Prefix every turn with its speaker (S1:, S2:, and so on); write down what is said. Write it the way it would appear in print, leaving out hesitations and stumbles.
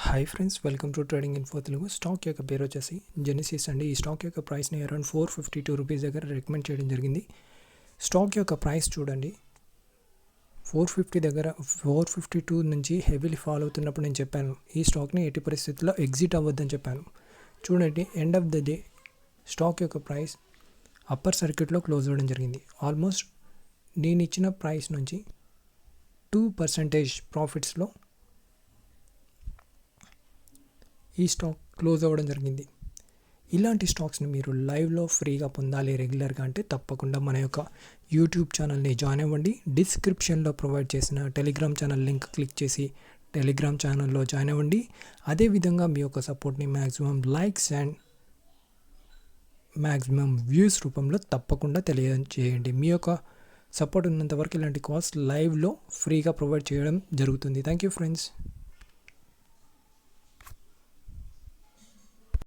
S1: Hi friends, welcome to trading info Telugu. Stock యొక్క పేరు వచ్చేసి జెనిసిస్ అండి. ఈ స్టాక్ యొక్క ప్రైస్ని అరౌండ్ 452 రూపీస్ దగ్గర రికమెండ్ చేయడం జరిగింది. స్టాక్ యొక్క ప్రైస్ చూడండి, 450 దగ్గర 452 నుంచి హెవీలీ ఫాల్ అవుతున్నప్పుడు నేను చెప్పాను ఈ స్టాక్ని ఎట్టి పరిస్థితుల్లో ఎగ్జిట్ అవ్వద్దని చెప్పాను. చూడండి, end of the day stock యొక్క ప్రైస్ అప్పర్ సర్క్యూట్లో క్లోజ్ అవ్వడం జరిగింది. ఆల్మోస్ట్ నేను ఇచ్చిన ప్రైస్ నుంచి 2% ప్రాఫిట్స్లో ఈ స్టాక్ క్లోజ్ అవ్వడం జరిగింది. ఇలాంటి స్టాక్స్ని మీరు లైవ్లో ఫ్రీగా పొందాలి రెగ్యులర్గా అంటే తప్పకుండా మన యొక్క యూట్యూబ్ ఛానల్ని జాయిన్ అవ్వండి. డిస్క్రిప్షన్లో ప్రొవైడ్ చేసిన టెలిగ్రామ్ ఛానల్ లింక్ క్లిక్ చేసి టెలిగ్రామ్ ఛానల్లో జాయిన్ అవ్వండి. అదేవిధంగా మీ యొక్క సపోర్ట్ని maximum likes and maximum views రూపంలో తప్పకుండా తెలియజేయండి. మీ యొక్క సపోర్ట్ ఉన్నంతవరకు ఇలాంటి కాల్స్ లైవ్లో ఫ్రీగా ప్రొవైడ్ చేయడం జరుగుతుంది. Thank you friends.